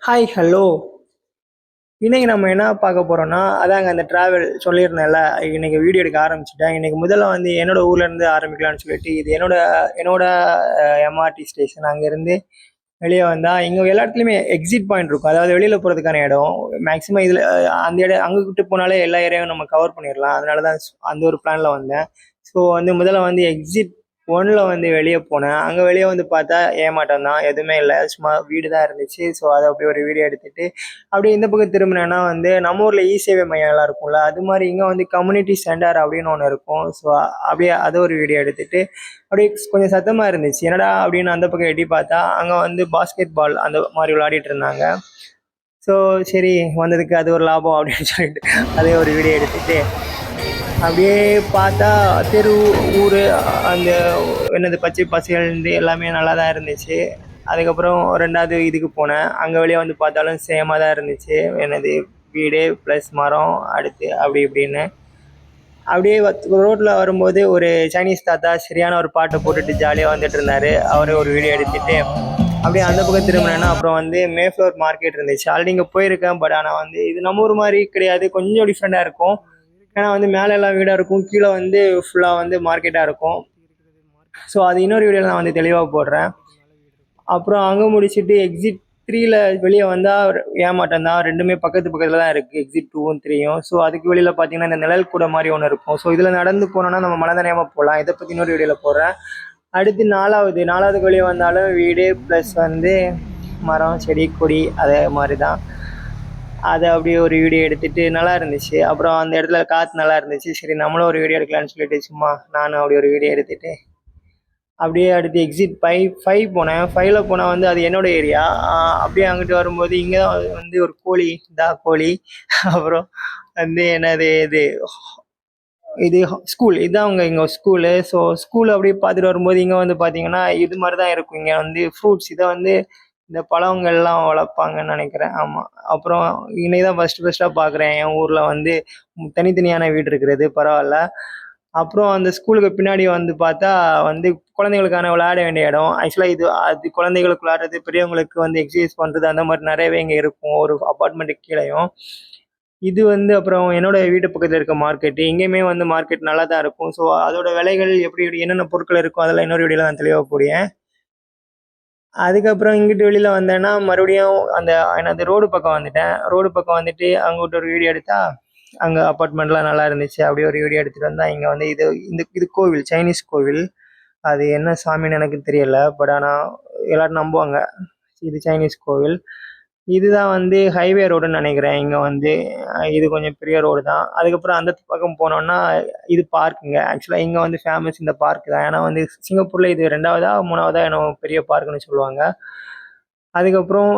Hi hello. இன்னைக்கு நம்ம என்ன பார்க்க போறோம்னா, அதாங்க அந்த டிராவல் சொல்லியிருந்தேன்ல, இன்னைக்கு வீடியோ எடுக்க ஆரம்பிச்சுட்டேன். இன்னைக்கு முதல்ல வந்து என்னோட ஊர்ல இருந்து ஆரம்பிக்கலாம்னு சொல்லிட்டு, இது என்னோட என்னோட எம்ஆர்டி ஸ்டேஷன். அங்கேருந்து வெளியே வந்தா இங்க எல்லா இடத்துலையுமே எக்ஸிட் பாயிண்ட் இருக்கும். அதாவது வெளியில போறதுக்கான இடம். மேக்ஸிமம் இதுல அந்த இடம் அங்கிட்டு போனாலே எல்லா ஏரியாவும் நம்ம கவர் பண்ணிடலாம். அதனால தான் அந்த ஒரு பிளான்ல வந்தேன். ஸோ வந்து முதல்ல வந்து எக்ஸிட் ஒன்ல வந்து வெளியே போனேன். அங்கே வெளியே வந்து பார்த்தா ஏமாட்டம் தான், எதுவுமே இல்லை, சும்மா வீடு தான் இருந்துச்சு. ஸோ அதை அப்படியே ஒரு வீடியோ எடுத்துட்டு அப்படியே இந்த பக்கம் திரும்பினேன்னா வந்து நம்ம ஊரில் இ சேவை மையம் எல்லாம் இருக்கும்ல, அது மாதிரி இங்கே வந்து கம்யூனிட்டி சென்டர் அப்படின்னு ஒன்று இருக்கும். ஸோ அப்படியே அதை ஒரு வீடியோ எடுத்துட்டு அப்படியே கொஞ்சம் சத்தமாக இருந்துச்சு. என்னடா அப்படின்னு அந்த பக்கம் எட்டி பார்த்தா அங்கே வந்து பாஸ்கெட் பால் அந்த மாதிரி விளையாடிட்டு இருந்தாங்க. ஸோ சரி, வந்ததுக்கு அது ஒரு லாபம் அப்படின்னு சொல்லிட்டு அதே ஒரு வீடியோ எடுத்துட்டு அப்படியே பார்த்தா தெரு ஊர் அந்த என்னது பச்சை பசேல்னு எல்லாமே நல்லா தான் இருந்துச்சு. அதுக்கப்புறம் ரெண்டாவது இதுக்கு போனேன். அங்கே வெளியே வந்து பார்த்தாலும் சேமாக தான் இருந்துச்சு. என்னது வீடு ப்ளஸ் மரம் அடுத்து அப்படி இப்படின்னு அப்படியே ரோட்டில் வரும்போது ஒரு சைனீஸ் தாத்தா சரியான ஒரு பாட்டை போட்டுட்டு ஜாலியாக வந்துட்டு இருந்தார். அவரே ஒரு வீடியோ எடுத்துட்டு அப்படியே அந்த பக்கம் திரும்பினேன்னா அப்புறம் வந்து மேஃப்ளவர் மார்க்கெட் இருந்துச்சு. ஆல்ரெடி இங்கே போயிருக்கேன். பட் ஆனால் வந்து இது நம்ம ஊர் மாதிரி கிடையாது, கொஞ்சம் டிஃப்ரெண்ட்டாக இருக்கும். ஏன்னா வந்து மேலே எல்லாம் வீடாக இருக்கும், கீழே வந்து ஃபுல்லாக வந்து மார்க்கெட்டாக இருக்கும். ஸோ அது இன்னொரு வீடியோவில் நான் வந்து தெளிவாக போடுறேன். அப்புறம் அங்கே முடிச்சுட்டு எக்ஸிட் 3ல வெளியே வந்தால் ஏமாட்டம் தான். ரெண்டுமே பக்கத்து பக்கத்தில் தான் இருக்குது, எக்ஸிட் 2வும் 3யும். ஸோ அதுக்கு வெளியில் பார்த்தீங்கன்னா இந்த நிழல் கூட மாதிரி ஒன்று இருக்கும். ஸோ இதில் நடந்து போனோன்னா நம்ம மழை நனையாமல் போகலாம். இதை பற்றி இன்னொரு வீடியோவில் போடுறேன். அடுத்து நாலாவதுக்கு வெளியே வந்தாலும் வீடு ப்ளஸ் வந்து மரம் செடி கொடி அதே மாதிரி தான். அதை அப்படியே ஒரு வீடியோ எடுத்துட்டு நல்லா இருந்துச்சு. அப்புறம் அந்த இடத்துல காற்று நல்லா இருந்துச்சு. சரி நம்மளும் ஒரு வீடியோ எடுக்கலான்னு சொல்லிட்டு சும்மா நானும் அப்படி ஒரு வீடியோ எடுத்துட்டு அப்படியே அடுத்து எக்ஸிட் 5 போனேன். 5ல் போனால் வந்து அது என்னோட ஏரியா. அப்படியே அங்கிட்டு வரும்போது இங்கே தான் வந்து ஒரு கோழி அப்புறம் வந்து என்னது இது ஸ்கூல், இதுதான் அவங்க இங்கே ஸ்கூலு. ஸோ ஸ்கூல் அப்படியே பார்த்துட்டு வரும்போது இங்கே வந்து பார்த்தீங்கன்னா இது மாதிரி தான் இருக்கும். இங்கே வந்து ஃப்ரூட்ஸ் இதை வந்து இந்த பழங்கள்லாம் வளர்ப்பாங்கன்னு நினைக்கிறேன். ஆமாம். அப்புறம் இன்னைக்கு தான் ஃபஸ்ட்டாக பார்க்குறேன் என் ஊரில் வந்து தனித்தனியான வீடு இருக்கிறது. பரவாயில்ல. அப்புறம் அந்த ஸ்கூலுக்கு பின்னாடி வந்து பார்த்தா வந்து குழந்தைங்களுக்கான விளையாட வேண்டிய இடம். ஆக்சுவலாக அது குழந்தைகளுக்கு விளையாடுறது, பெரியவங்களுக்கு வந்து எக்ஸசைஸ் பண்ணுறது, அந்த மாதிரி நிறையவே இங்கே இருக்கும் ஒரு அப்பார்ட்மெண்ட்டுக்கு கீழேயும். இது வந்து அப்புறம் என்னோட வீட்டு பக்கத்தில் இருக்க மார்க்கெட்டு. இங்கேயுமே வந்து மார்க்கெட் நல்லா தான் இருக்கும். ஸோ அதோட விலைகள் எப்படி என்னென்ன பொருட்கள் இருக்கும் அதெல்லாம் இன்னொரு வீடியோவில் நான் தெளிவாக போடுவேன். அதுக்கப்புறம் இங்கிட்டு வெளியில் வந்தேன்னா மறுபடியும் அந்த என்னது ரோடு பக்கம் வந்துட்டேன். ரோடு பக்கம் வந்துட்டு அங்கிட்ட ஒரு வீடியோ எடுத்தா அங்கே அப்பார்ட்மெண்ட்லாம் நல்லா இருந்துச்சு. அப்படியே ஒரு வீடியோ எடுத்துகிட்டு வந்தால் இங்கே வந்து இது கோவில், சைனீஸ் கோவில். அது என்ன சாமின்னு எனக்கு தெரியல. பட் ஆனால் எல்லோரும் நம்புவாங்க இது சைனீஸ் கோவில். இதுதான் வந்து ஹைவே ரோடுன்னு நினைக்கிறேன். இங்கே வந்து இது கொஞ்சம் பெரிய ரோடு தான். அதுக்கப்புறம் அந்த பக்கம் போனோம்னா இது பார்க்குங்க. ஆக்சுவலாக இங்கே வந்து ஃபேமஸ் இந்த பார்க் தான். ஏன்னா வந்து சிங்கப்பூரில் இது 2வதா 3வதா என்ன பெரிய பார்க்குன்னு சொல்லுவாங்க. அதுக்கப்புறம்